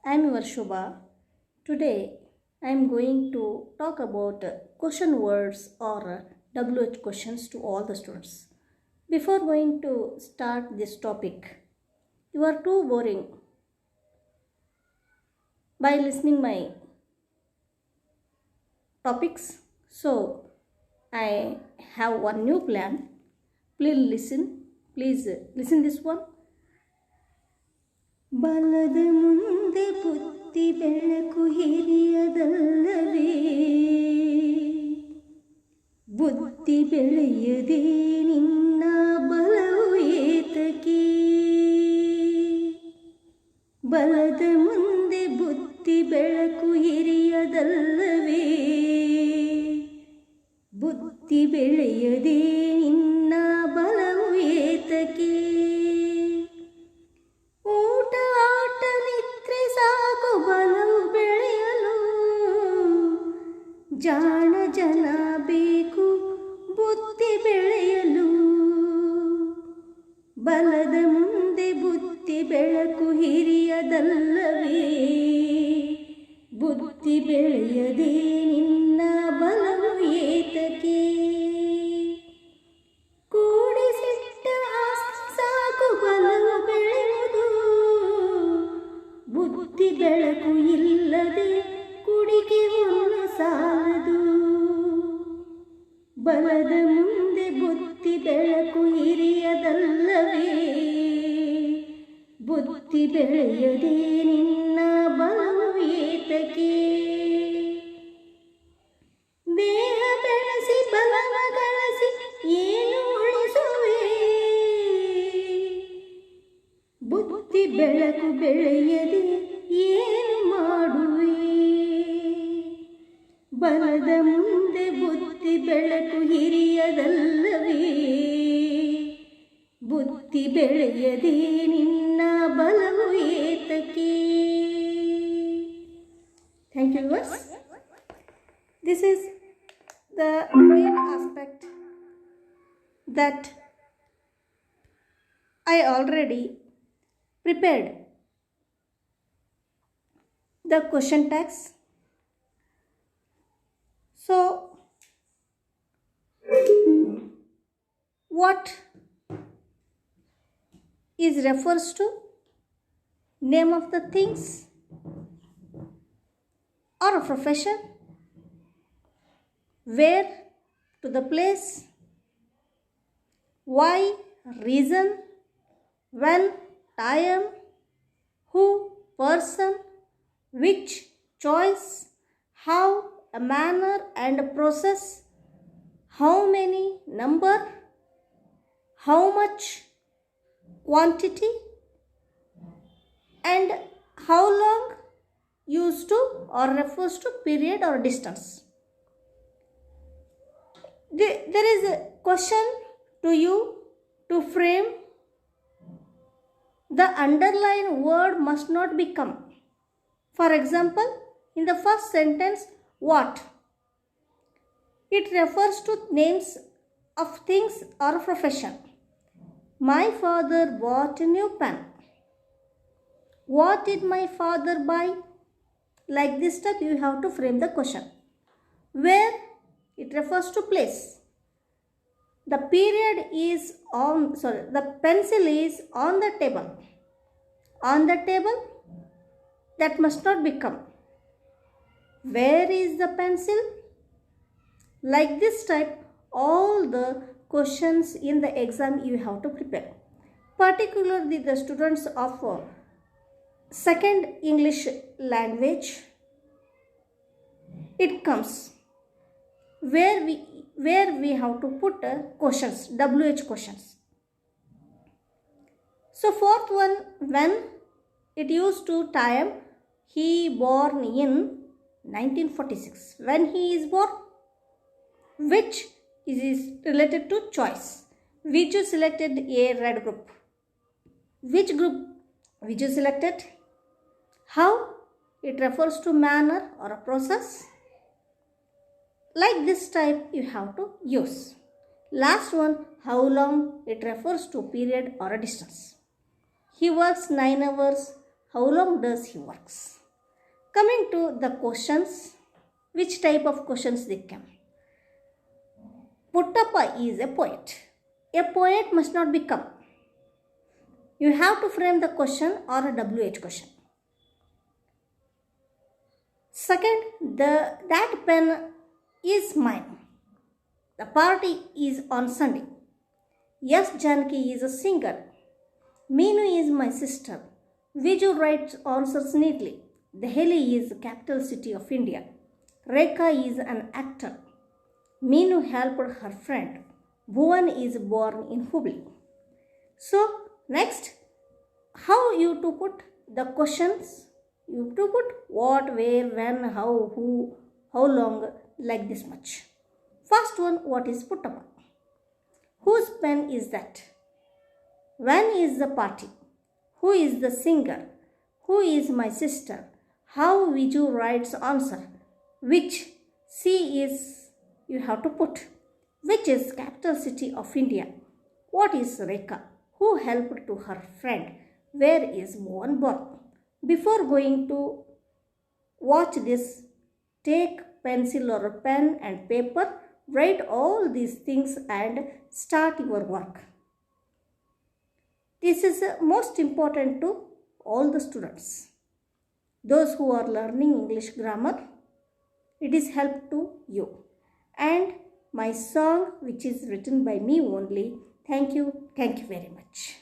I am your Shubha. Today I am going to talk about question words or WH questions to all the students. Before going to start this topic, you are too boring by listening my topics. So I have one new plan. Please listen this one. ಬಲದ ಮುಂದೆ ಬುತ್ತಿ ಬೆಳಕು ಹಿರಿಯದಲ್ಲವೇ ಬುದ್ಧಿ ಬೆಳೆಯದೆ ನಿನ್ನ ಬಲವು ಏತಕ್ಕೆ ಬಲದ ಮುಂದೆ ಬುದ್ಧಿ ಬೆಳಕು ಹಿರಿಯದಲ್ಲವೇ ಬುದ್ಧಿ ಬೆಳೆಯದೆ ನಿನ್ನ ಬಲವು ಏತಕ್ಕೆ ಬಲವು ಬೆಳೆಯಲು ಜಾಣ ಜನ ಬೇಕು ಬುದ್ಧಿ ಬೆಳೆಯಲು ಬಲದ ಮುಂದೆ ಬುದ್ಧಿ ಬೆಳಕು ಹಿರಿಯದಲ್ಲವೇ ಬುದ್ಧಿ ಬೆಳೆಯದೆ ನಿನ್ನ ಬಲವು ಏತಕ್ಕೆ ಕೂಡಿಸಿಟ್ಟ ಸಾಕು ಬಲವು ಬೆಳೆಯುವುದು ಬುದ್ಧಿ ಬೆಳಕು ಇಲ್ಲದೆ ಕುಡಿಗೆ ಹುಲ್ಲು ಸಾಲದು ಬಲದ ಮುಂದೆ ಬುದ್ಧಿ ಬೆಳಕು ಹಿರಿಯದಲ್ಲವೇ ಬುದ್ಧಿ ಬೆಳೆಯದೆ ನಿನ್ನ ಬಲವು ಏತಕ್ಕೆ ದೇಹ ಬೆಳೆಸಿ ಬಲವ ಗಳಿಸಿ ಏನು ಉಳಿಸುವೆ ಬುದ್ಧಿ ಬೆಳಕು ಬೆಳೆಯದೆ ಏನು ಮಾಡುವೆ ಬಲದ ಮುಂದೆ ಬುದ್ಧಿ ಬೆಳಕು ಹಿರಿಯದಲ್ಲವೇ ಬುದ್ಧಿ ಬೆಳೆಯದೆ ನಿನ್ನ ಬಲವು ಏತಕ್ಕೆ. Thank you viewers. This is the main aspect that I already prepared the question tags. So what is refers to name of the things or a profession, where to the place, why, reason, when, time, who, person, which, choice, how, a manner and a process, how many, number, how much, quantity, and how long, used to or refers to period or distance. There is a question to you to frame. The underlined word must not become. For example, in the first sentence, what? It refers to names of things or profession. My father bought a new pen. What did my father buy? Like this step you have to frame the question. Where? It refers to place. The period is the pencil is on the table. On the table, that must not become. Where is the pencil? Like this type, all the questions in the exam you have to prepare. Particularly the students of second English language, it comes where we have to put questions, WH questions. So fourth one, when, it used to time. He born in 1946. When he is born. Which is related to choice. Viju selected a red group. Which group Viju selected? How? It refers to manner or a process. Like this type you have to use. Last one, how long? It refers to period or a distance. He works 9 hours. how long does he works? Coming to the questions, which type of questions they come? Puttappa is a poet. A poet must not become. You have to frame the question or a WH question. Second, that pen is mine. The party is on Sunday. Yes, Janaki is a singer. Meenu is my sister. Viju writes answers neatly. Delhi is the capital city of India. Rekha is an actor. Meenu helped her friend. Bhuvan is born in Hubli. So, next, how you to put the questions? You have to put what, where, when, how, who, how long, like this much. First one, what is Puttappa? Whose pen is that? When is the party? Who is the singer? Who is my sister? How Viju writes answer? Which C is you have to put. Which is capital city of India? What is Rekha? Who helped to her friend? Where is Bhuvan born? Before going to watch this, take pencil or a pen and paper, write all these things and start your work. This is most important to all the students. Those who are learning English grammar, it is help to you. And my song, which is written by me only. Thank you very much.